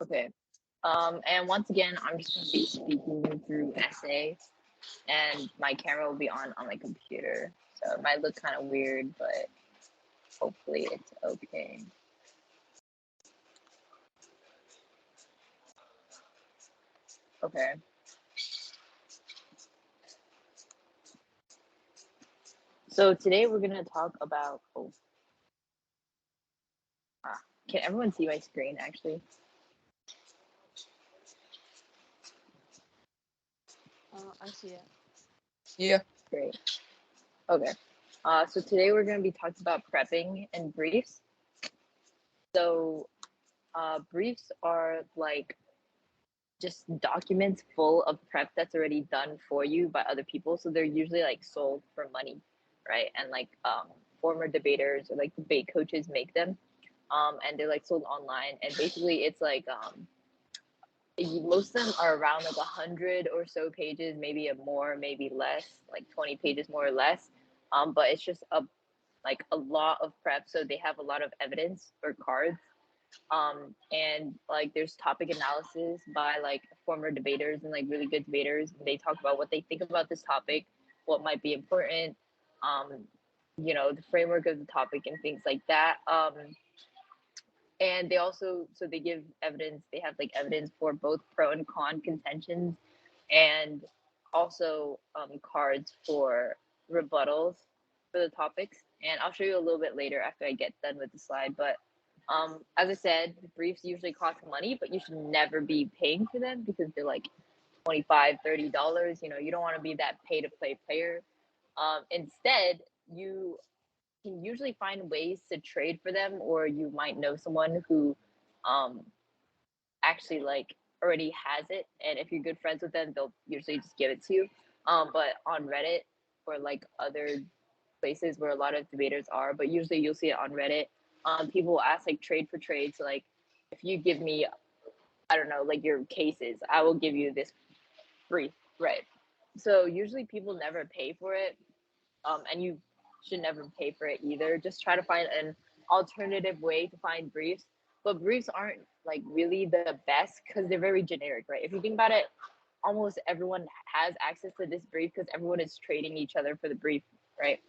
Okay. And once again, I'm just gonna be speaking through essay, and my camera will be on my computer, so it might look kind of weird, but hopefully it's okay. Okay. So today we're gonna talk about. Oh, can everyone see my screen? Actually, I see it. Yeah. great. Okay. So today we're gonna be talking about prepping and briefs. So, briefs are like just documents full of prep that's already done for you by other people. So they're usually like sold for money, right? And like former debaters or like debate coaches make them, and they're like sold online. And basically, it's like most of them are around like 100 or so pages, maybe a more, maybe less, like 20 pages more or less. But it's just a lot of prep, so they have a lot of evidence or cards, and like there's topic analysis by like former debaters and like really good debaters. They talk about what they think about this topic, what might be important, um the framework of the topic and things like that. And they also, so they give evidence, they have like evidence for both pro and con contentions, and also cards for rebuttals for the topics. And I'll show you a little bit later after I get done with the slide. But as I said, briefs usually cost money, but you should never be paying for them because they're like 25, $30. You don't want to be that pay to play player. Instead, you can usually find ways to trade for them, or you might know someone who um, actually like already has it, and if you're good friends with them, they'll usually just give it to you. But on Reddit or like other places where a lot of debaters are, but usually you'll see it on Reddit. People will ask like trade for trade. So like, if you give me, I don't know, like your cases, I will give you this brief, right? So usually people never pay for it, and you should never pay for it either. Just try to find an alternative way to find briefs. But briefs aren't like really the best because they're very generic, right? If you think about it, almost everyone has access to this brief because everyone is trading each other for the brief, right?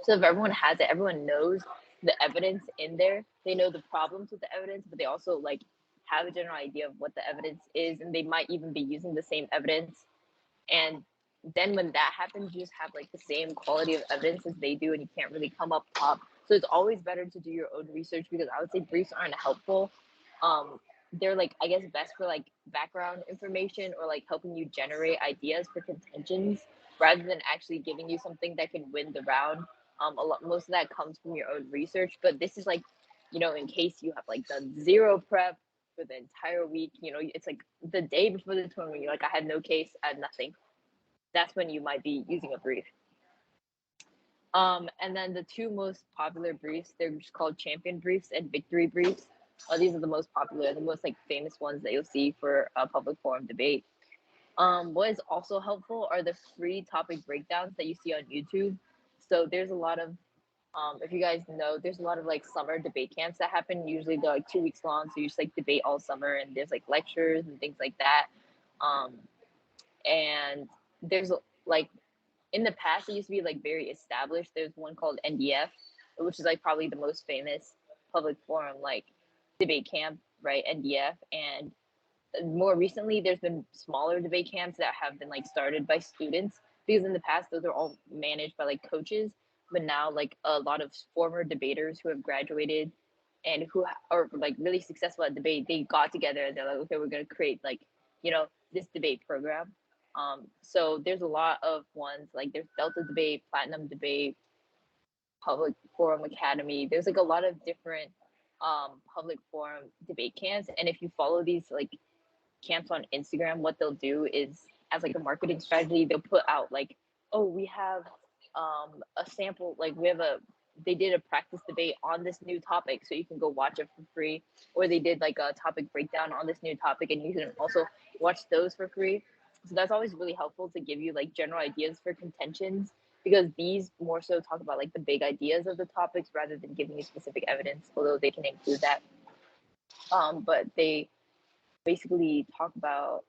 So if everyone has it, everyone knows the evidence in there. They know the problems with the evidence, but they also like have a general idea of what the evidence is, and they might even be using the same evidence. And then when that happens, you just have like the same quality of evidence as they do, and you can't really come up top. So it's always better to do your own research, because I would say briefs aren't helpful. They're like, I guess, best for like background information or like helping you generate ideas for contentions rather than actually giving you something that can win the round. Most of that comes from your own research, but this is like, in case you have like done zero prep for the entire week, it's like the day before the tournament, you're like, I had no case, I had nothing. That's when you might be using a brief. And then the two most popular briefs, they're just called champion briefs and victory briefs. These are the most popular, the most like famous ones that you'll see for a public forum debate. What is also helpful are the free topic breakdowns that you see on YouTube. So there's a lot of, if you guys know, there's a lot of like summer debate camps that happen. Usually they're like 2 weeks long, so you just like debate all summer, and there's like lectures and things like that. Um, and there's like, in the past it used to be like very established. There's one called NDF, which is like probably the most famous public forum like debate camp, right? NDF. And more recently there's been smaller debate camps that have been like started by students, because in the past those are all managed by like coaches, but now like a lot of former debaters who have graduated and who are like really successful at debate, they got together and they're like, okay, we're going to create like, this debate program. So there's a lot of ones, like there's Delta Debate, Platinum Debate, Public Forum Academy. There's like a lot of different public forum debate camps, and if you follow these like camps on Instagram, what they'll do is, as like a marketing strategy, they'll put out like, oh, we have a sample, like we have a, they did a practice debate on this new topic, so you can go watch it for free. Or they did like a topic breakdown on this new topic, and you can also watch those for free. So that's always really helpful to give you like general ideas for contentions, because these more so talk about like the big ideas of the topics rather than giving you specific evidence, although they can include that. But they basically talk about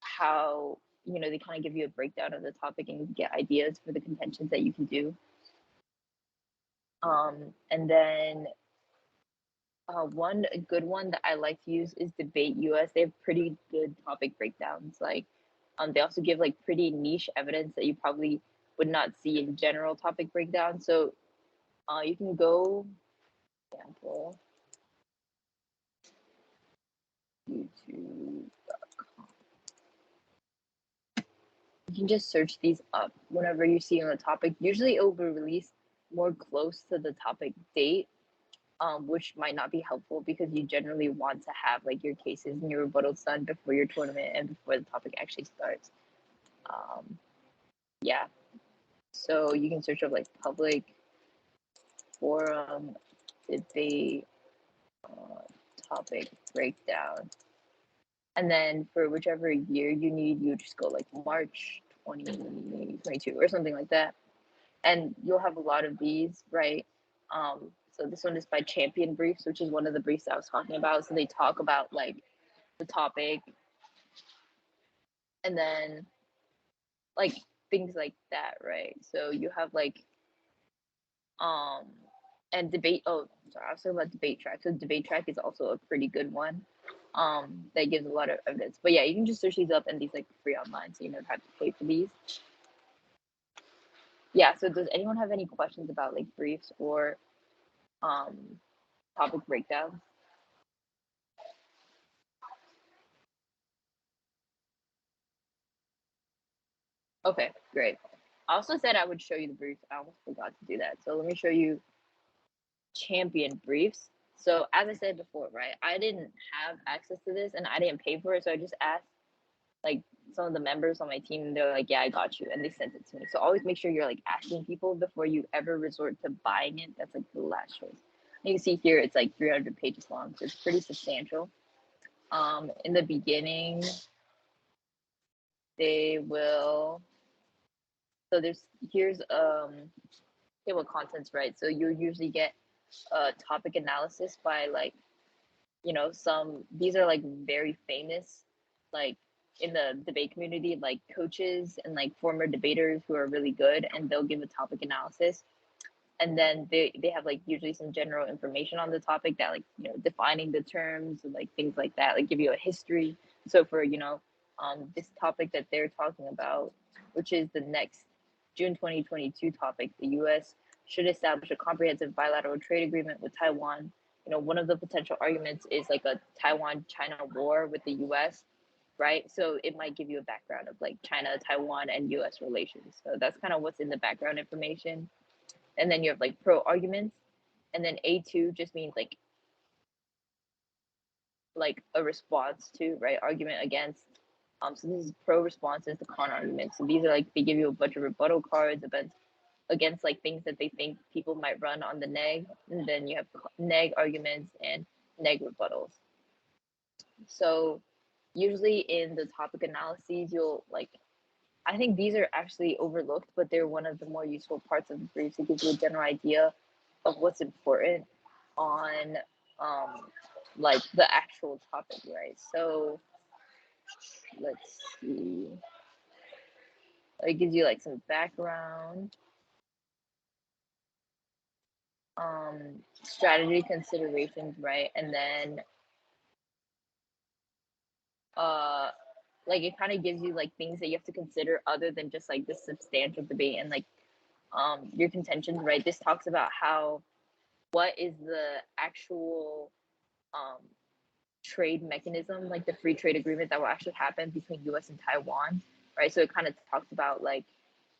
how, they kind of give you a breakdown of the topic and you get ideas for the contentions that you can do. And then one good one that I like to use is Debate US. They have pretty good topic breakdowns. Like, they also give like pretty niche evidence that you probably would not see in general topic breakdown. So, you can go, example, YouTube.com. You can just search these up whenever you see on the topic. Usually, it will be released more close to the topic date, which might not be helpful because you generally want to have like your cases and your rebuttals done before your tournament and before the topic actually starts. Yeah, so you can search up like public forum debate topic breakdown, and then for whichever year you need, you just go like March 2022 or something like that, and you'll have a lot of these, right? So this one is by Champion Briefs, which is one of the briefs I was talking about. So they talk about like the topic and then like things like that, right? So you have like um and debate, oh sorry, I was talking about Debate Track. So Debate Track is also a pretty good one. That gives a lot of evidence. But yeah, you can just search these up and these like free online, so you never have to pay for these. Yeah, so does anyone have any questions about like briefs or um topic breakdowns? Okay, great. I also said I would show you the briefs. I almost forgot to do that. So let me show you Champion Briefs. So as I said before, right, I didn't have access to this and I didn't pay for it. So I just asked like some of the members on my team and they're like, yeah, I got you. And they sent it to me. So always make sure you're like asking people before you ever resort to buying it. That's like the last choice. You can see here, it's like 300 pages long. So it's pretty substantial. In the beginning, they will, so here's table of contents, right? So you usually get a topic analysis by like, these are like very famous, like in the debate community, like coaches and like former debaters who are really good, and they'll give a topic analysis. And then they have like usually some general information on the topic that like, defining the terms and like things like that, like give you a history. So for, this topic that they're talking about, which is the next June 2022 topic, the US should establish a comprehensive bilateral trade agreement with Taiwan. One of the potential arguments is like a Taiwan China war with the US, right? So it might give you a background of like China, Taiwan, and US relations. So that's kind of what's in the background information. And then you have like pro arguments, and then A2 just means like a response to, right, argument against. So this is pro responses to con arguments. So these are like, they give you a bunch of rebuttal cards against like things that they think people might run on the neg, and then you have neg arguments and neg rebuttals. So usually in the topic analyses, you'll like, I think these are actually overlooked, but they're one of the more useful parts of the briefs. It gives you a general idea of what's important on like the actual topic, right? So let's see. It gives you like some background, strategy considerations, right? And then like it kind of gives you like things that you have to consider other than just like the substantial debate and like your contentions, right? This talks about how, what is the actual trade mechanism, like the free trade agreement that will actually happen between US and Taiwan, right? So it kind of talks about like,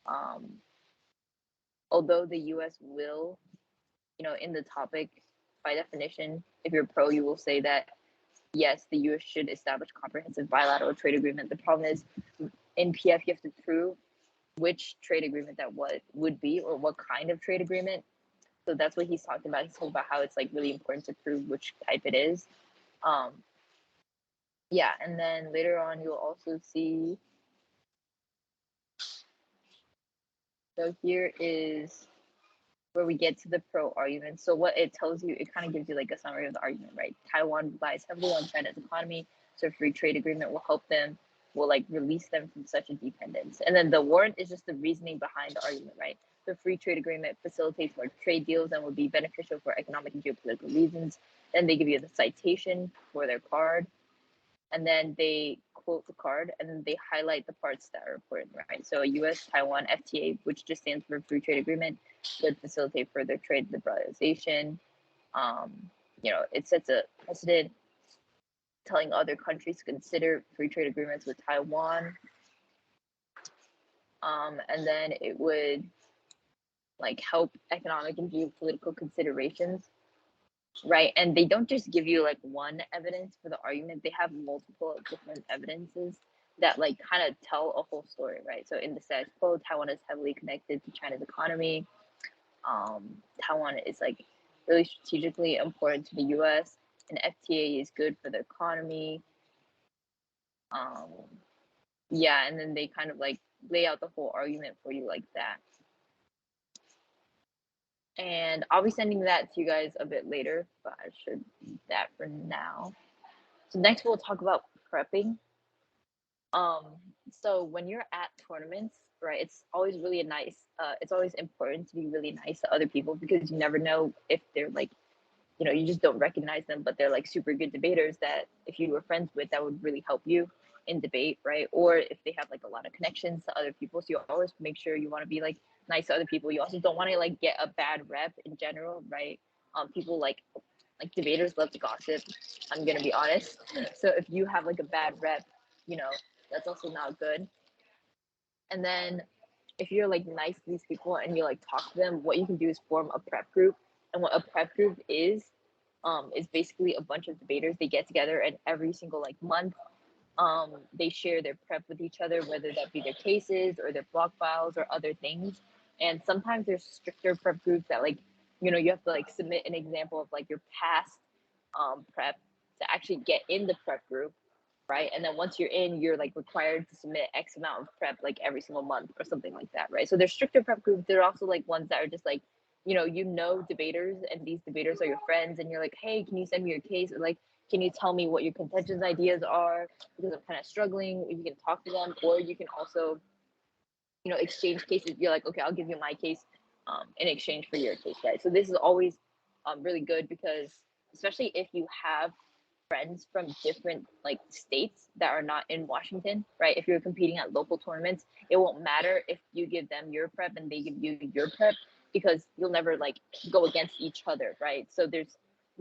um, although the US will, in the topic, by definition, if you're pro, you will say that yes, the US should establish comprehensive bilateral trade agreement. The problem is in PF, you have to prove which trade agreement that what would be or what kind of trade agreement. So that's what he's talking about. He's talking about how it's like really important to prove which type it is. Um, yeah, and then later on you'll also see, so here is where we get to the pro argument. So what it tells you, it kind of gives you like a summary of the argument, right? Taiwan relies heavily on China's economy, So a free trade agreement will help them, will like release them from such a dependence. And then the warrant is just the reasoning behind the argument, right? The free trade agreement facilitates more trade deals and will be beneficial for economic and geopolitical reasons. Then they give you the citation for their card, and then they quote the card, and then they highlight the parts that are important, right? So a US Taiwan FTA, which just stands for Free Trade Agreement, would facilitate further trade liberalization. It sets a precedent telling other countries to consider free trade agreements with Taiwan. And then it would like help economic and geopolitical considerations, right? And they don't just give you like one evidence for the argument, they have multiple different evidences that like kind of tell a whole story, right? So in the status quo, Taiwan is heavily connected to China's economy. Taiwan is like really strategically important to the US, and FTA is good for the economy. Yeah, and then they kind of like lay out the whole argument for you like that. And I'll be sending that to you guys a bit later, but I should leave that for now. So next we'll talk about prepping. So when you're at tournaments, right, it's always really nice. It's always important to be really nice to other people because you never know if they're like, you just don't recognize them, but they're like super good debaters that if you were friends with, that would really help you in debate, right? Or if they have like a lot of connections to other people, so you always make sure you want to be like nice to other people. You also don't want to like get a bad rep in general, right? People like debaters love to gossip. I'm gonna be honest. So if you have like a bad rep, you know that's also not good. And then if you're like nice to these people and you like talk to them, what you can do is form a prep group. And what a prep group is basically a bunch of debaters. They get together and every single like month, they share their prep with each other, whether that be their cases or their block files or other things. And sometimes there's stricter prep groups that like, you have to like submit an example of like your past prep to actually get in the prep group, right? And then once you're in, you're like required to submit X amount of prep like every single month or something like that, right? So there's stricter prep groups. There are also like ones that are just like, debaters, and these debaters are your friends, and you're like, hey, can you send me your case? Or like, can you tell me what your contentions ideas are? Because I'm kind of struggling. You can talk to them, or you can also, exchange cases. You're like, okay, I'll give you my case in exchange for your case, right? So this is always really good because especially if you have friends from different like states that are not in Washington, right? If you're competing at local tournaments, it won't matter if you give them your prep and they give you your prep because you'll never like go against each other, right? So there's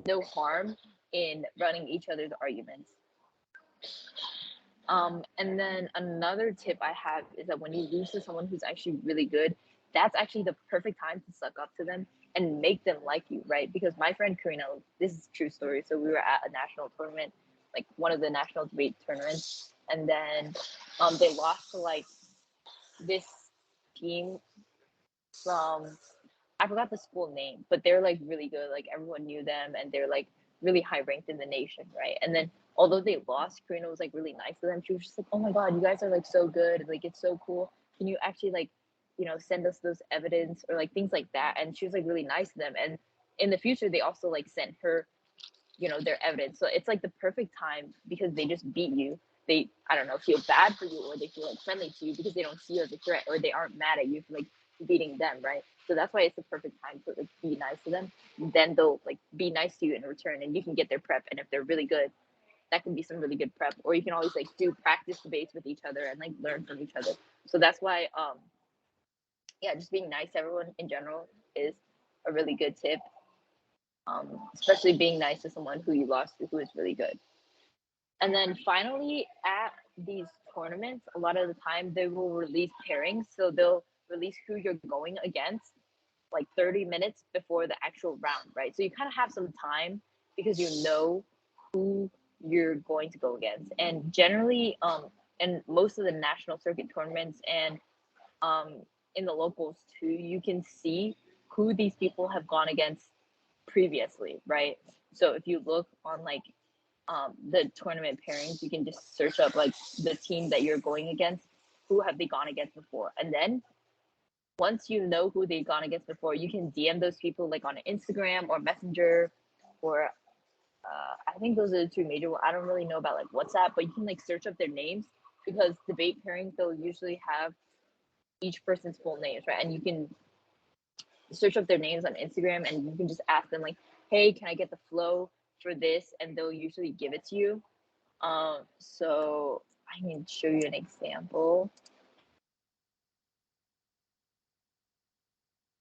no harm in running each other's arguments. And then another tip I have is that when you lose to someone who's actually really good, that's actually the perfect time to suck up to them and make them like you, right? Because my friend Karina, this is a true story. So we were at a national tournament, like one of the national debate tournaments, and then they lost to like this team from, I forgot the school name, but they're like really good. Like everyone knew them and they're like really high ranked in the nation, right? And then although they lost, Karina was like really nice to them. She was just like, oh my God, you guys are like so good. Like it's so cool. Can you actually like, send us those evidence or like things like that? And she was like really nice to them. And in the future, they also like sent her, their evidence. So it's like the perfect time because they just beat you. They, I don't know, feel bad for you or they feel like friendly to you because they don't see you as a threat or they aren't mad at you for like beating them, right? So that's why it's the perfect time to like be nice to them. Then they'll like be nice to you in return and you can get their prep. And if they're really good, that can be some really good prep. Or you can always like do practice debates with each other and like learn from each other. So that's why yeah, just being nice to everyone in general is a really good tip. Especially being nice to someone who you lost to who is really good. And then finally, at these tournaments, a lot of the time they will release pairings. So they'll release who you're going against like 30 minutes before the actual round, right? So you kind of have some time because you know who you're going to go against. And generally, and most of the national circuit tournaments and in the locals too, you can see who these people have gone against previously, right? So if you look on like the tournament pairings, you can just search up like the team that you're going against, who have they gone against before, and then once you know who they've gone against before, you can DM those people like on Instagram or Messenger or I think those are the two major ones. I don't really know about like WhatsApp, but you can like search up their names because debate pairings they'll usually have each person's full names, right? And you can search up their names on Instagram and you can just ask them like, hey, can I get the flow for this? And they'll usually give it to you. So I can show you an example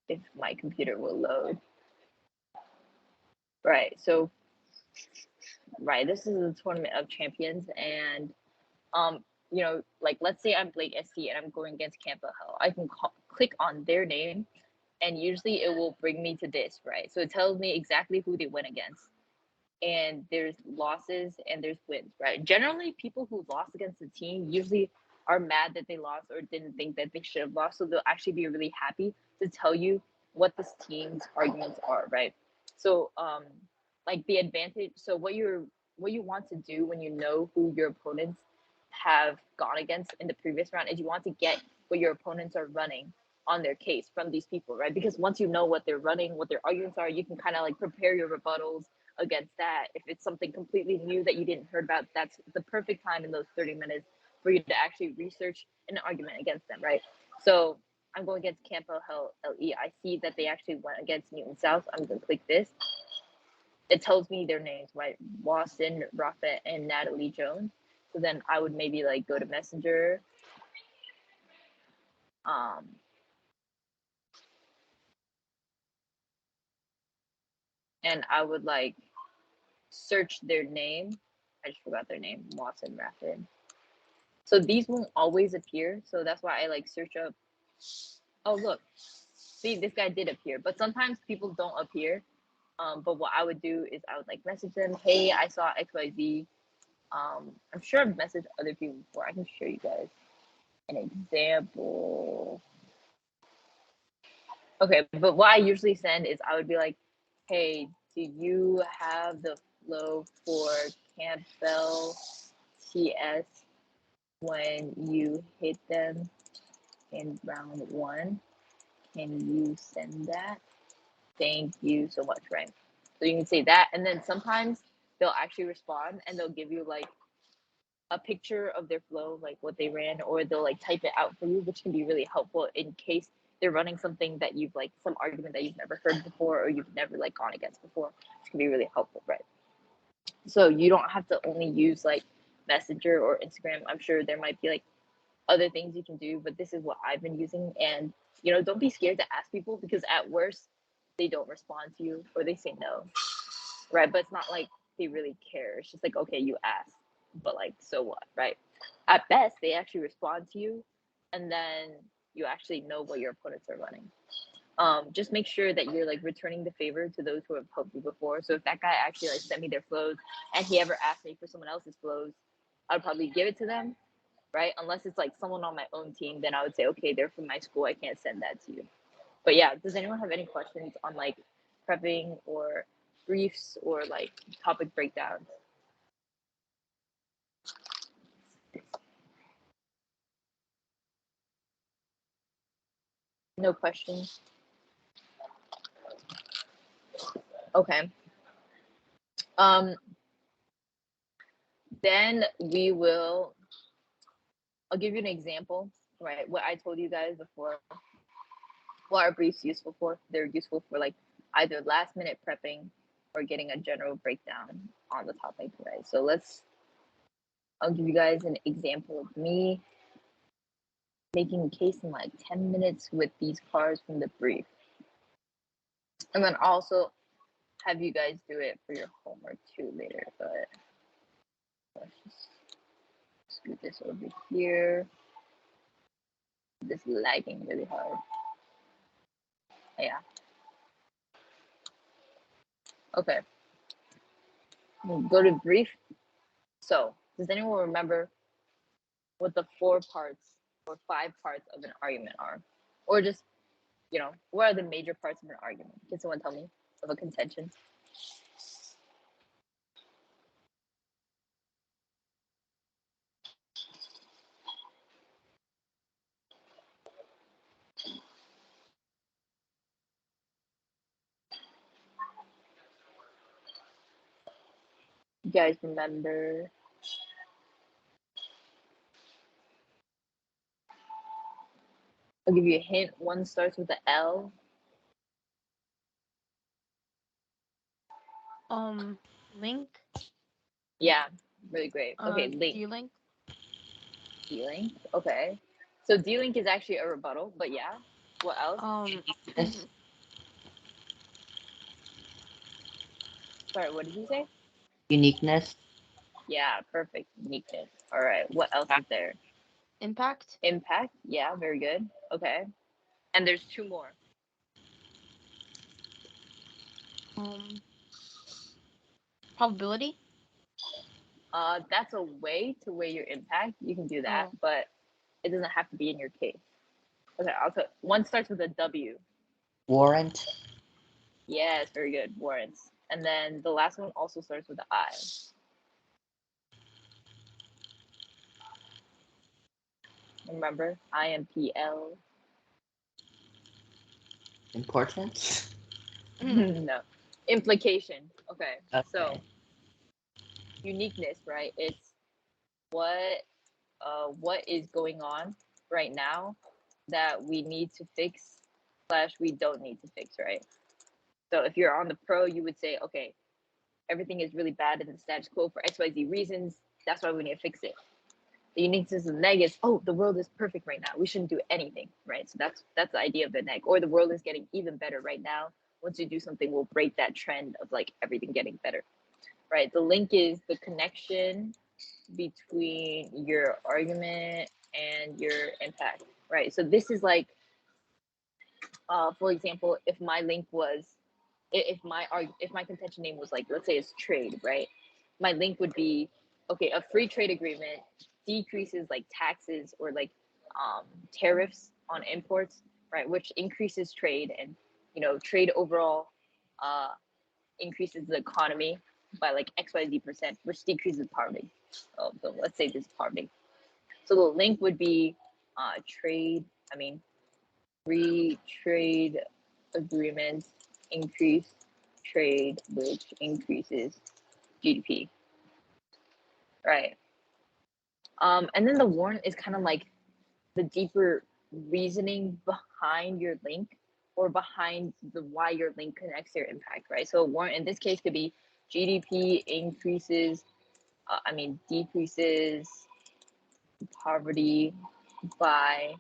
if my computer will load. Right. So right, this is the tournament of champions, and like let's say I'm Blake SC and I'm going against Campbell Hill. I can click on their name, and usually it will bring me to this, right? So it tells me exactly who they went against, and there's losses and there's wins, right? Generally, people who lost against the team usually are mad that they lost or didn't think that they should have lost, so they'll actually be really happy to tell you what this team's arguments are, right? So like the advantage, so what you want to do when you know who your opponents have gone against in the previous round is you want to get what your opponents are running on their case from these people, right? Because once you know what they're running, what their arguments are, you can kind of like prepare your rebuttals against that. If it's something completely new that you didn't heard about, that's the perfect time in those 30 minutes for you to actually research an argument against them, right? So I'm going against Campbell Hill LE. I see that they actually went against Newton South. I'm going to click this. It tells me their names, right? Watson, Rafa, and Natalie Jones. So then I would maybe like go to Messenger. And I would like search their name. I just forgot their name, Watson, Rafa. So these won't always appear. So that's why I like search up. Oh, look, see, this guy did appear, but sometimes people don't appear. But what I would do is I would like message them, hey, I saw XYZ. I'm sure I've messaged other people before. I can show you guys an example. Okay, but what I usually send is I would be like, hey, do you have the flow for Campbell TS when you hit them in round one? Can you send that? Thank you so much, right? So you can say that, and then sometimes they'll actually respond and they'll give you like a picture of their flow, like what they ran, or they'll like type it out for you, which can be really helpful in case they're running something that you've like some argument that you've never heard before or you've never like gone against before, which can be really helpful, right? So you don't have to only use like Messenger or Instagram. I'm sure there might be like other things you can do, but this is what I've been using. And don't be scared to ask people because at worst they don't respond to you or they say no, right? But it's not like they really care. It's just like, okay, you asked, but like, so what, right? At best, they actually respond to you, and then you actually know what your opponents are running. Just make sure that you're like returning the favor to those who have helped you before. So if that guy actually like sent me their flows and he ever asked me for someone else's flows, I'd probably give it to them, right? Unless it's like someone on my own team, then I would say, okay, they're from my school, I can't send that to you. But yeah, does anyone have any questions on like prepping or briefs or like topic breakdowns? No questions? Okay. Um, then I'll give you an example, right? What I told you guys before, what are briefs useful for? They're useful for like either last minute prepping or getting a general breakdown on the topic, right? So I'll give you guys an example of me making a case in like 10 minutes with these cards from the brief. And then also have you guys do it for your homework too later, but let's just scoot this over here. This is lagging really hard. Yeah. Okay. We'll go to brief. So, does anyone remember what the 4 parts or 5 parts of an argument are? Or just, what are the major parts of an argument? Can someone tell me of a contention? You guys remember? I'll give you a hint. One starts with the L. Link. Yeah, really great. Okay, link. D-Link. D-Link. Okay. So D-Link is actually a rebuttal, but yeah. What else? Yes. Sorry, what did you say? Uniqueness. Yeah, perfect. Uniqueness. All right. What else is there? Impact. Impact. Yeah, very good. Okay. And there's two more. Probability. That's a way to weigh your impact. You can do that, Oh. but it doesn't have to be in your case. Okay, one starts with a W. Warrant. Yes, very good. Warrants. And then the last one also starts with the I. Remember? IMPL. Importance. No. Implication. Okay. So Okay. uniqueness, right? It's what is going on right now that we need to fix slash we don't need to fix, right? So if you're on the pro, you would say, okay, everything is really bad in the status quo for XYZ reasons. That's why we need to fix it. The uniqueness of the neg is, oh, the world is perfect right now. We shouldn't do anything, right? So that's the idea of the neg. Or the world is getting even better right now. Once you do something, we'll break that trend of like everything getting better, right? The link is the connection between your argument and your impact, right? So this is like, for example, if my link was, if my contention name was like, let's say it's trade, right? My link would be, okay, a free trade agreement decreases like taxes or like tariffs on imports, right? Which increases trade and trade overall uh, increases the economy by like XYZ%, which decreases poverty. So let's say this is poverty. So the link would be trade, I mean, free trade agreements increase trade, which increases GDP, right? And then the warrant is kind of like the deeper reasoning behind your link or behind the why your link connects to your impact, right? So warrant in this case could be GDP increases, decreases poverty by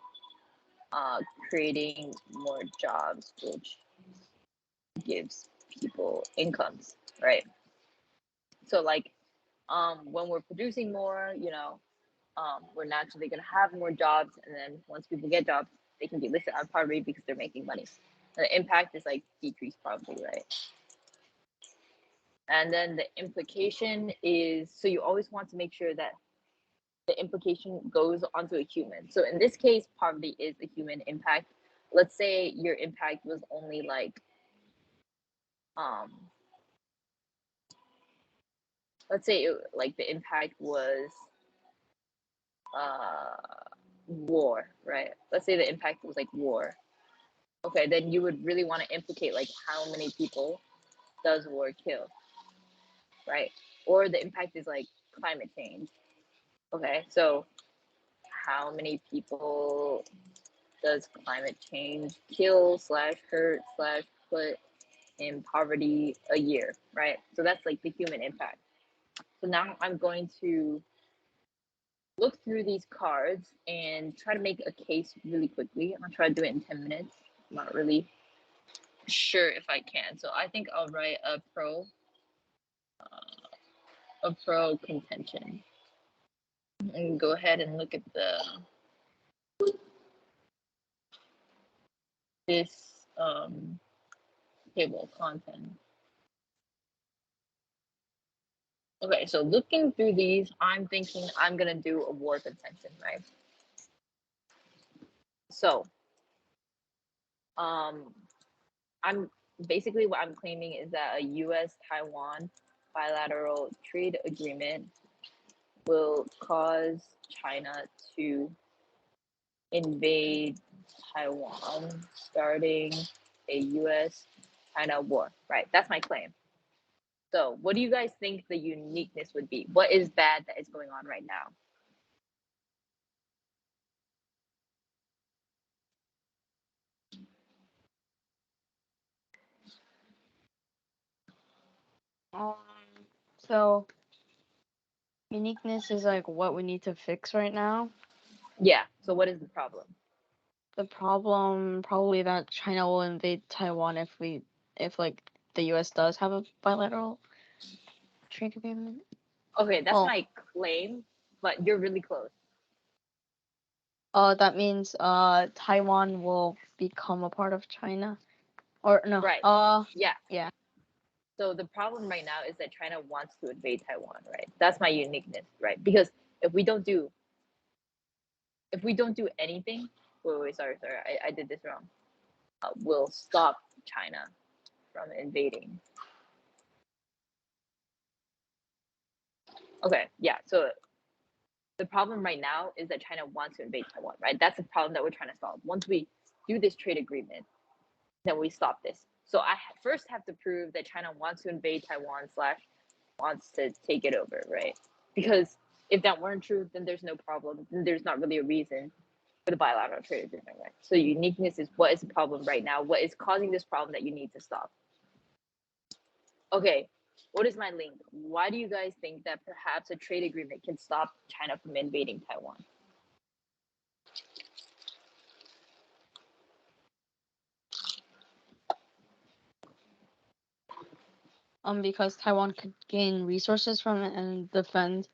creating more jobs, which gives people incomes, right? So like when we're producing more, we're naturally going to have more jobs, and then once people get jobs, they can be listed on poverty because they're making money. And the impact is like decreased poverty, right? And then the implication is, so you always want to make sure that the implication goes onto a human. So in this case, poverty is a human impact. Let's say your impact was only like um let's say like the impact was war, right? Let's say the impact was like war. Okay, then you would really want to implicate like how many people does war kill, right? Or the impact is like climate change. Okay, so how many people does climate change kill slash hurt slash put in poverty a year, right? So that's like the human impact. So now I'm going to look through these cards and try to make a case really quickly. I'll try to do it in 10 minutes. I'm not really sure if I can. So I think I'll write a pro contention. And go ahead and look at this table of content. Okay, so looking through these, I'm thinking I'm gonna do a war contention, right? So I'm basically what I'm claiming is that a US Taiwan bilateral trade agreement will cause China to invade Taiwan, starting a US China war, right? That's my claim. So what do you guys think the uniqueness would be? What is bad that is going on right now? Um, so uniqueness is like what we need to fix right now. Yeah. So what is the problem? The problem probably that China will invade Taiwan if like the US does have a bilateral trade agreement. Okay, that's Well, my claim, but you're really close. that means Taiwan will become a part of China. Or no, Right. Yeah. yeah. So the problem right now is that China wants to invade Taiwan, right? That's my uniqueness, right? Because if we don't do anything, wait, sorry, I did this wrong. We'll stop China from invading. Okay, yeah. So the problem right now is that China wants to invade Taiwan, right? That's the problem that we're trying to solve. Once we do this trade agreement, then we stop this. So I first have to prove that China wants to invade Taiwan slash wants to take it over, right? Because if that weren't true, then there's no problem. Then there's not really a reason for the bilateral trade agreement, right? So uniqueness is what is the problem right now? What is causing this problem that you need to stop? Okay, what is my link? Why do you guys think that perhaps a trade agreement can stop China from invading Taiwan? Because Taiwan could gain resources from it and defend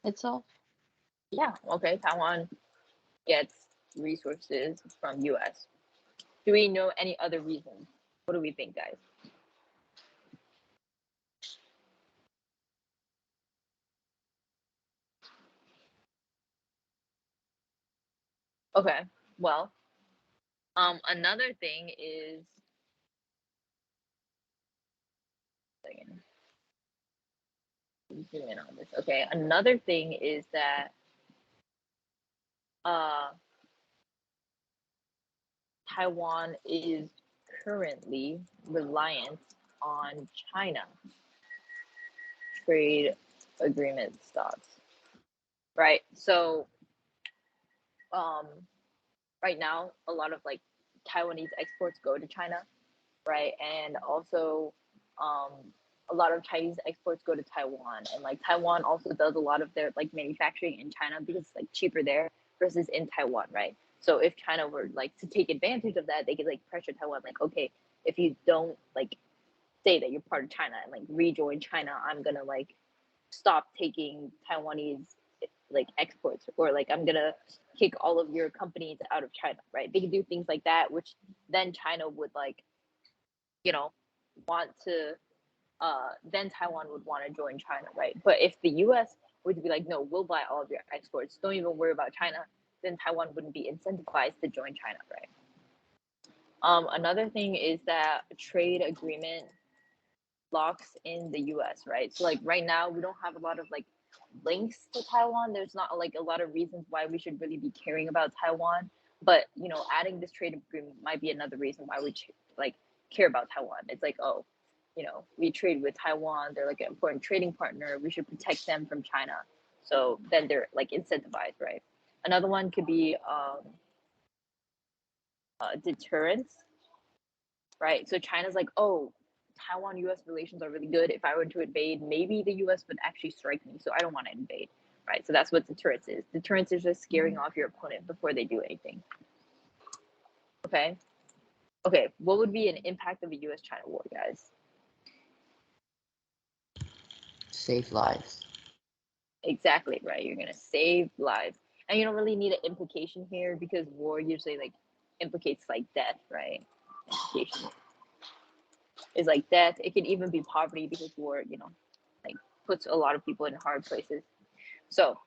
itself. Yeah, okay, Taiwan gets resources from US. Do we know any other reasons? What do we think, guys? Okay, well, another thing is, second, zoom in on this. Okay, another thing is that uh, Taiwan is currently reliant on China trade agreement stops, right? So, um, right now, a lot of like Taiwanese exports go to China, right? And also, um, a lot of Chinese exports go to Taiwan, and like Taiwan also does a lot of their like manufacturing in China because it's like cheaper there versus in Taiwan, right? So if China were like to take advantage of that, they could like pressure Taiwan, like, okay, if you don't like say that you're part of China and like rejoin China, I'm gonna like stop taking Taiwanese like exports, or like I'm gonna kick all of your companies out of China, right? They could do things like that, which then China would like, you know, want to then Taiwan would want to join China, right? But if the US were to be like, no, we'll buy all of your exports, don't even worry about China, then Taiwan wouldn't be incentivized to join China, right? Another thing is that a trade agreement locks in the US, right? So like right now we don't have a lot of like links to Taiwan. There's not like a lot of reasons why we should really be caring about Taiwan. But you know, adding this trade agreement might be another reason why we like care about Taiwan. It's like, oh, you know, we trade with Taiwan. They're like an important trading partner. We should protect them from China. So then they're like incentivized, right? Another one could be deterrence, right? So China's like, oh, Taiwan US relations are really good. If I were to invade, maybe the US would actually strike me. So I don't want to invade, right? So that's what deterrence is. Deterrence is just scaring off your opponent before they do anything. Okay. Okay. What would be an impact of a US China war, guys? Save lives. Exactly, right? You're going to save lives. And you don't really need an implication here because war usually like implicates like death, right? Implication is like death. It could even be poverty because war, you know, like puts a lot of people in hard places. So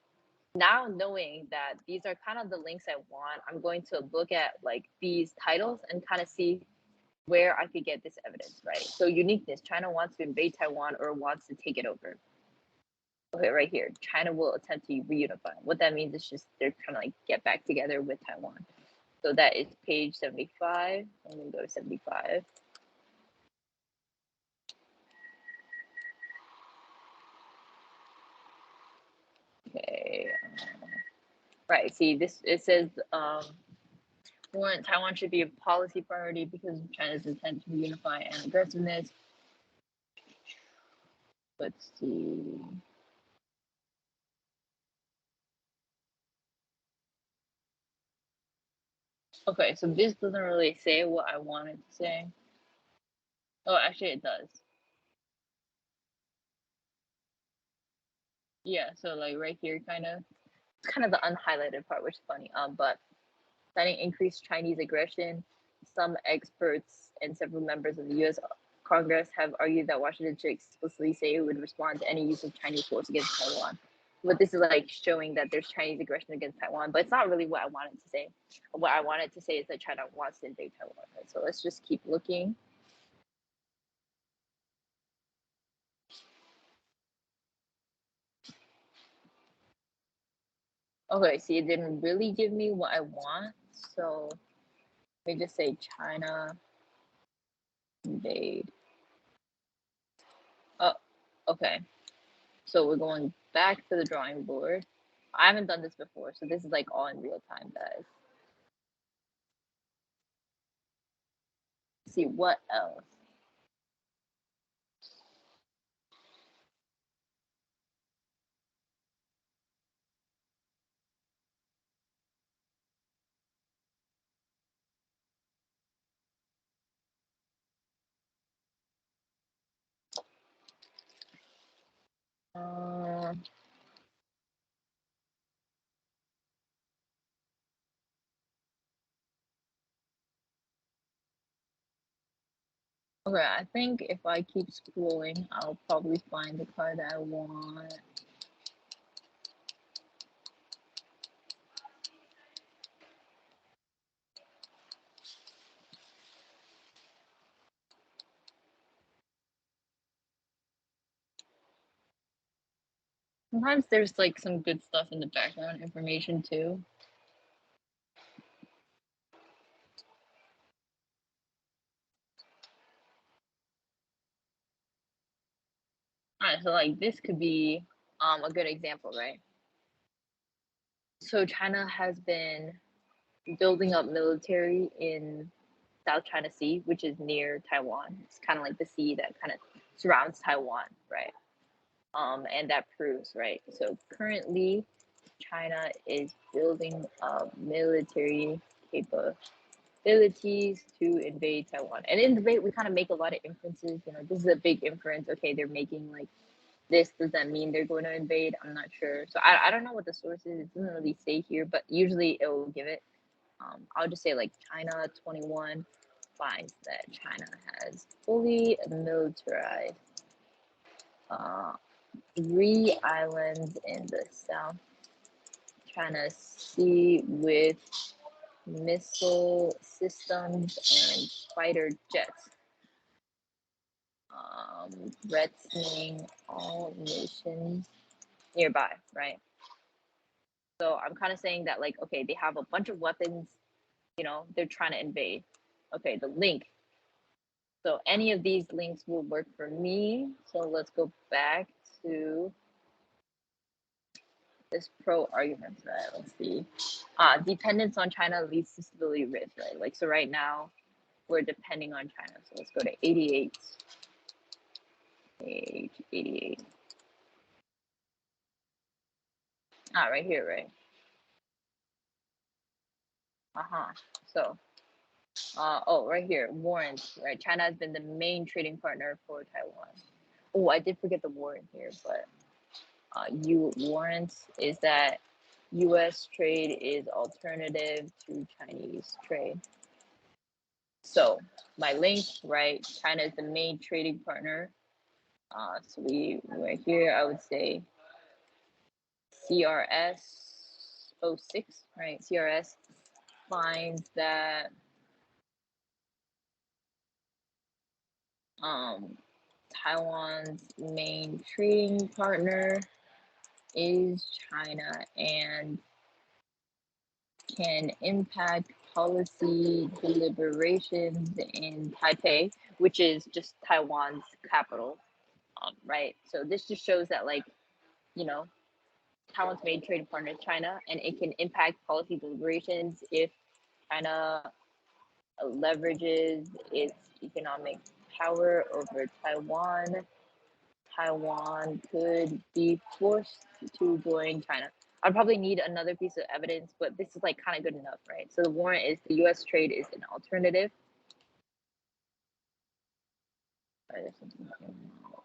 now knowing that these are kind of the links I want, I'm going to look at like these titles and kind of see where I could get this evidence, right? So uniqueness, China wants to invade Taiwan or wants to take it over. Okay, right here, China will attempt to reunify. What that means is just they're trying to like get back together with Taiwan. So that is page 75. I'm gonna go to 75. Right. See, this it says one, Taiwan should be a policy priority because of China's intent to unify and aggressiveness. Let's see. Okay, so this doesn't really say what I wanted to say. Oh, actually, it does. Yeah, so like right here, it's kind of the unhighlighted part, which is funny. But citing increased Chinese aggression, some experts and several members of the U.S. Congress have argued that Washington should explicitly say it would respond to any use of Chinese force against Taiwan. But this is like showing that there's Chinese aggression against Taiwan, but it's not really what I wanted to say. What I wanted to say is that China wants to invade Taiwan. Right? So let's just keep looking. Okay, see, it didn't really give me what I want. So let me just say China invade. Oh, okay. So we're going back to the drawing board. I haven't done this before, so this is like all in real time, guys. Let's see what else. Uh, okay, I think if I keep scrolling, I'll probably find the card that I want. Sometimes there's like some good stuff in the background information too. Alright, so like this could be a good example, right? So China has been building up military in South China Sea, which is near Taiwan. It's kind of like the sea that kind of surrounds Taiwan, right? And that proves, right? So currently, China is building up military capabilities to invade Taiwan. And in debate, we kind of make a lot of inferences. You know, this is a big inference. Okay, they're making like this. Does that mean they're going to invade? I'm not sure. So I don't know what the source is. It doesn't really say here, but usually it will give it. I'll just say like China 21 finds that China has fully militarized 3 islands in the South China Sea with missile systems and fighter jets, threatening all nations nearby, right? So I'm kind of saying that, like, okay, they have a bunch of weapons, you know, they're trying to invade. Okay, the link. So any of these links will work for me. So let's go back to this pro argument, right? Let's see. Dependence on China leads to stability risk, right? Like, so right now we're depending on China. So let's go to 88, page 88. Right here, right? So, oh, right here, warrants, right? China has been the main trading partner for Taiwan. Oh, I did forget the warrant here, but warrants is that U.S. trade is alternative to Chinese trade. So my link, right? China is the main trading partner. So we right here, I would say CRS 06, right? CRS finds that Taiwan's main trading partner is China and can impact policy deliberations in Taipei, which is just Taiwan's capital, right? So this just shows that, like, you know, Taiwan's main trading partner is China, and it can impact policy deliberations if China leverages its economic power over Taiwan. Taiwan could be forced to join China. I'd probably need another piece of evidence, but this is like kind of good enough, right? So the warrant is the U.S. trade is an alternative.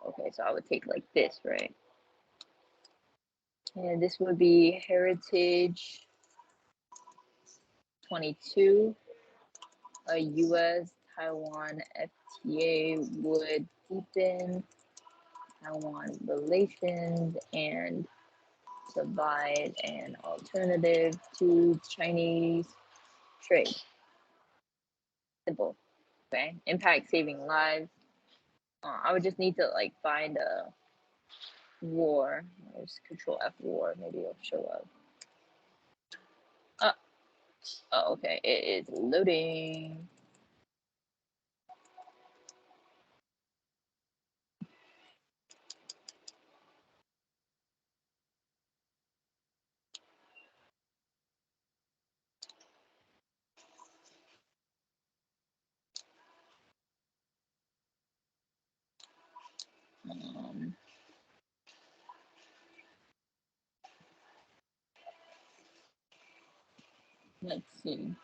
Okay, so I would take like this, right? And this would be Heritage 22. A U.S. Taiwan FTA would deepen Taiwan relations and provide an alternative to Chinese trade. Simple. Okay. Impact saving lives. I would just need to like find a war. There's Control F war. Maybe it'll show up. Oh, okay. It is loading. Let's see.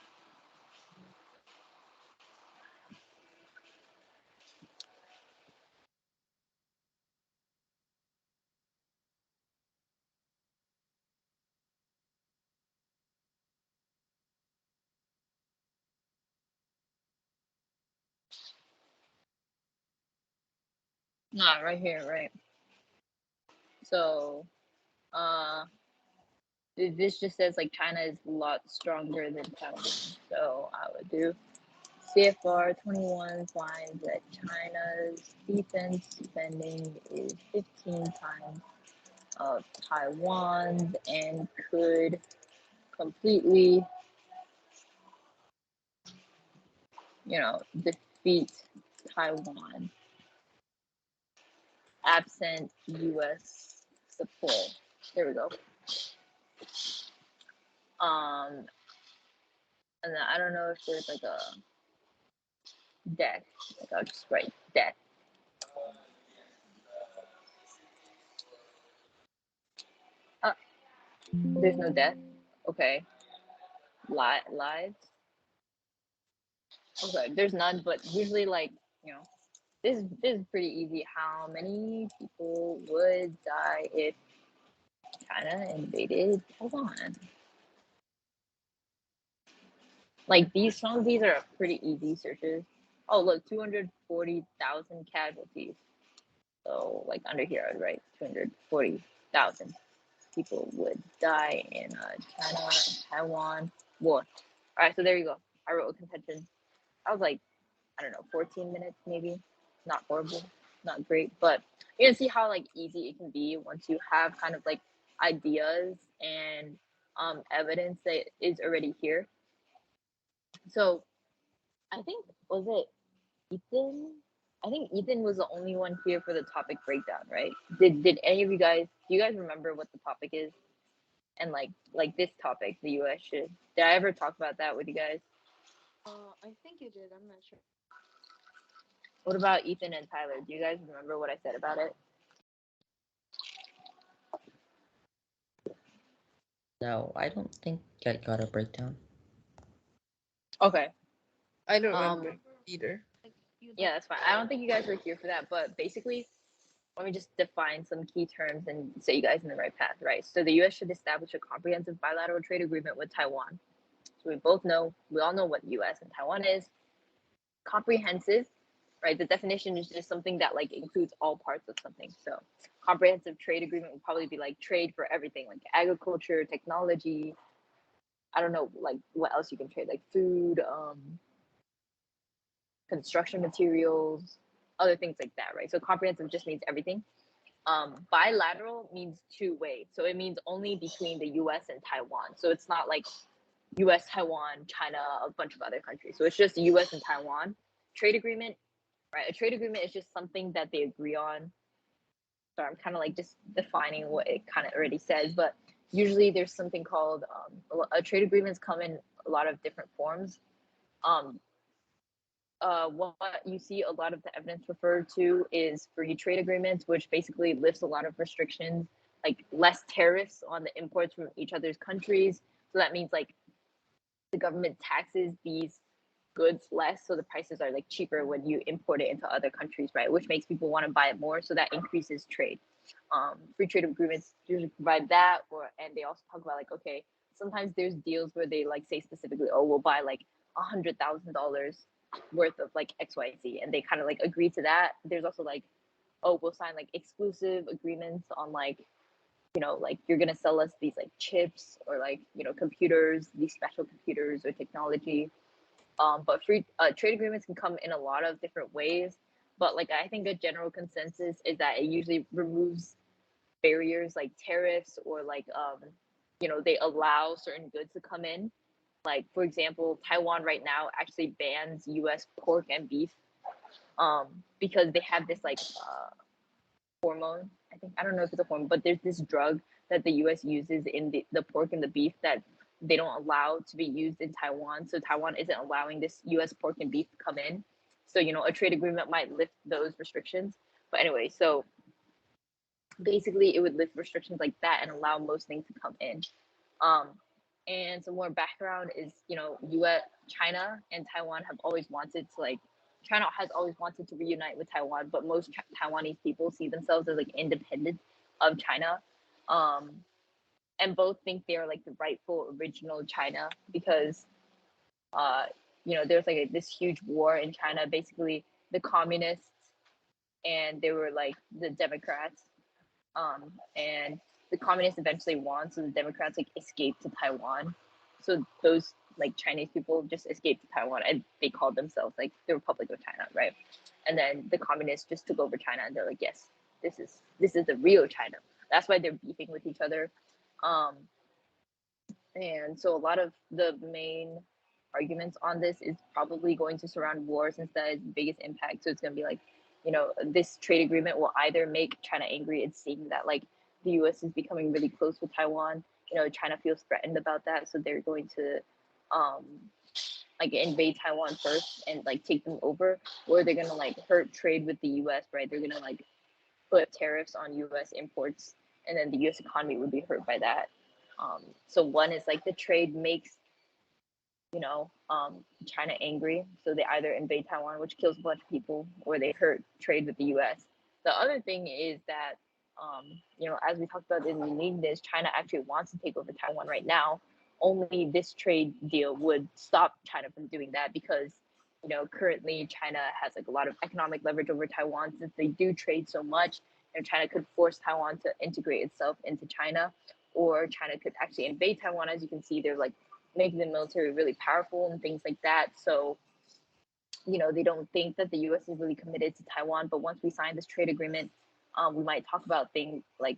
Not right here, right? So, this just says like China is a lot stronger than Taiwan. So I would do CFR 21 finds that China's defense spending is 15 times of Taiwan's and could completely, defeat Taiwan absent US support. There we go. And then I don't know if there's like a death. Like I'll just write death. There's no death. Okay. Lives. Okay. There's none, but usually like this is pretty easy. How many people would die if China invaded Taiwan? Like some of these are pretty easy searches. Oh look, 240,000 casualties. So like under here, I'd write 240,000 people would die in China Taiwan war. All right, so there you go. I wrote a contention. I was like, I don't know, 14 minutes maybe. Not horrible, not great, but you can see how like easy it can be once you have kind of like ideas and evidence that is already here. So I think was it Ethan? I think Ethan was the only one here for the topic breakdown, right? Did any of you guys do you guys remember what the topic is? And like this topic, the US should. Did I ever talk about that with you guys? I think you did. I'm not sure. What about Ethan and Tyler? Do you guys remember what I said about it? No, I don't think I got a breakdown. Okay. I don't Um, remember either. Yeah, that's fine. I don't think you guys were here for that, but basically, let me just define some key terms and set you guys in the right path, right? So the US should establish a comprehensive bilateral trade agreement with Taiwan. So we all know what US and Taiwan is. Comprehensive, right? The definition is just something that like includes all parts of something. So comprehensive trade agreement would probably be like trade for everything, like agriculture, technology. I don't know, like what else you can trade, like food, construction materials, other things like that, right? So comprehensive just means everything. Bilateral means two-way, so it means only between the U.S. and Taiwan. So it's not like U.S., Taiwan, China, a bunch of other countries. So it's just U.S. and Taiwan. Trade agreement, right? A trade agreement is just something that they agree on. sorry, I'm kind of like just defining what it kind of already says, but usually there's something called trade agreements come in a lot of different forms. Um, what you see a lot of the evidence referred to is free trade agreements, which basically lifts a lot of restrictions, like less tariffs on the imports from each other's countries. So that means like the government taxes these goods less, so the prices are like cheaper when you import it into other countries, right? Which makes people want to buy it more, so that increases trade. Free trade agreements usually provide that, and they also talk about like, okay, sometimes there's deals where they like say specifically, oh, we'll buy like $100,000 worth of like XYZ, and they kind of like agree to that. There's also like, oh, we'll sign like exclusive agreements on like, like you're gonna sell us these like chips or like, computers, these special computers or technology. But free trade agreements can come in a lot of different ways. But like I think a general consensus is that it usually removes barriers like tariffs or like they allow certain goods to come in. Like for example, Taiwan right now actually bans U.S. pork and beef because they have this like hormone. I don't know if it's a hormone, but there's this drug that the U.S. uses in the pork and the beef that they don't allow to be used in Taiwan. So Taiwan isn't allowing this U.S. pork and beef to come in. So a trade agreement might lift those restrictions. But anyway, so basically it would lift restrictions like that and allow most things to come in. Um, and some more background is, U.S., China, and Taiwan have always wanted to like. China has always wanted to reunite with Taiwan, but most Taiwanese people see themselves as like independent of China, um, and both think they are like the rightful original China because, uh, there's like this huge war in China. Basically, the communists and they were like the Democrats, and the communists eventually won, so the Democrats like escaped to Taiwan. So those like Chinese people just escaped to Taiwan, and they called themselves like the Republic of China, right? And then the communists just took over China, and they're like, yes, this is the real China. That's why they're beefing with each other. Um, and so a lot of the main arguments on this is probably going to surround war since that is the biggest impact. So it's going to be like, this trade agreement will either make China angry. It's seeing that like the US is becoming really close with Taiwan. China feels threatened about that. So they're going to um, like invade Taiwan first and like take them over, or they're going to like hurt trade with the US, right? They're going to like put tariffs on US imports, and then the US economy would be hurt by that. So one is like the trade makes China angry, so they either invade Taiwan, which kills a bunch of people, or they hurt trade with the U.S. The other thing is that as we talked about in the uniqueness, China actually wants to take over Taiwan right now. Only this trade deal would stop China from doing that because currently China has like a lot of economic leverage over Taiwan since they do trade so much, and China could force Taiwan to integrate itself into China, or China could actually invade Taiwan. As you can see, they're like making the military really powerful and things like that. So, they don't think that the US is really committed to Taiwan. But once we sign this trade agreement, we might talk about things like,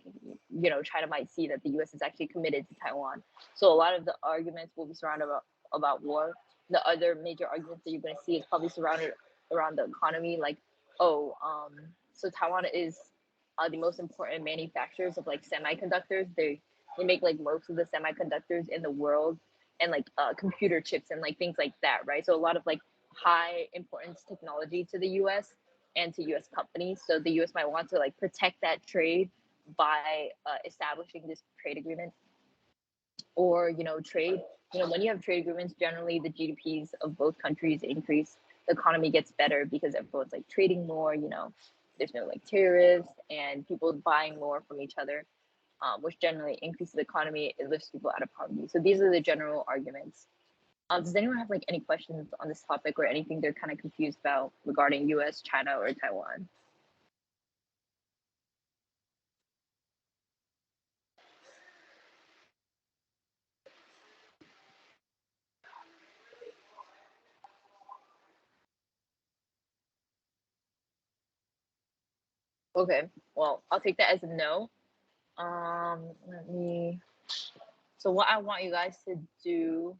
China might see that the US is actually committed to Taiwan. So a lot of the arguments will be surrounded about war. The other major arguments that you're going to see is probably surrounded around the economy, like, so Taiwan is the most important manufacturers of like semiconductors. They make like most of the semiconductors in the world, and like computer chips and like things like that, right? So a lot of like high importance technology to the US and to US companies. So the US might want to like protect that trade by establishing this trade agreement, or trade. When you have trade agreements, generally the GDPs of both countries increase. The economy gets better because everyone's like trading more. There's no like tariffs and people buying more from each other, which generally increases the economy. It lifts people out of poverty. So these are the general arguments. Does anyone have like any questions on this topic or anything they're kind of confused about regarding US, China, or Taiwan? Okay, well, I'll take that as a no. Let me. So what I want you guys to do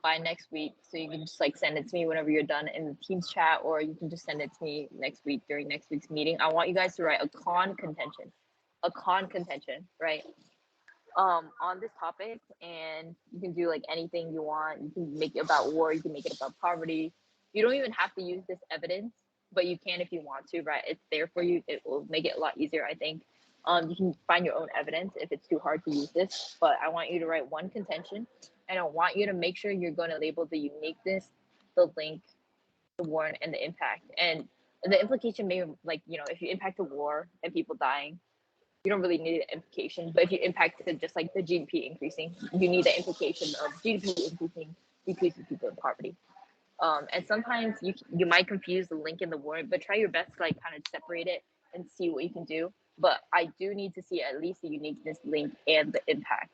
by next week. So you can just like send it to me whenever you're done in the Teams chat, or you can just send it to me next week during next week's meeting. I want you guys to write a con contention, right? On this topic, and you can do like anything you want. You can make it about war, you can make it about poverty. You don't even have to use this evidence, but you can if you want to, right? It's there for you. It will make it a lot easier, I think. You can find your own evidence if it's too hard to use this, but I want you to write one contention, and I want you to make sure you're going to label the uniqueness, the link, the warrant, and the impact. And the implication may, like, if you impact the war and people dying, you don't really need the implication. But if you impacted just like the GDP increasing, you need the implication of GDP increasing decreases people in poverty. And sometimes you might confuse the link and the warrant, but try your best to like kind of separate it and see what you can do. But I do need to see at least the uniqueness, link, and the impact.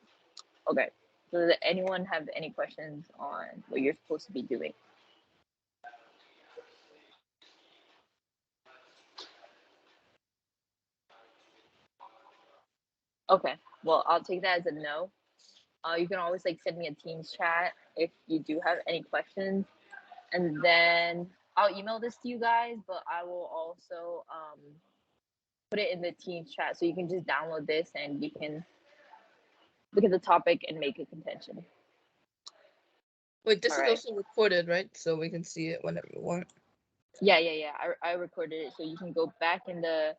Okay. So does anyone have any questions on what you're supposed to be doing? Okay. Well, I'll take that as a no. You can always like send me a Teams chat if you do have any questions, and then I'll email this to you guys. But I will also put it in the Teams chat, so you can just download this and you can look at the topic and make a contention. Wait, this All is right. also recorded, right? So we can see it whenever we want. Yeah. I recorded it, so you can go back in the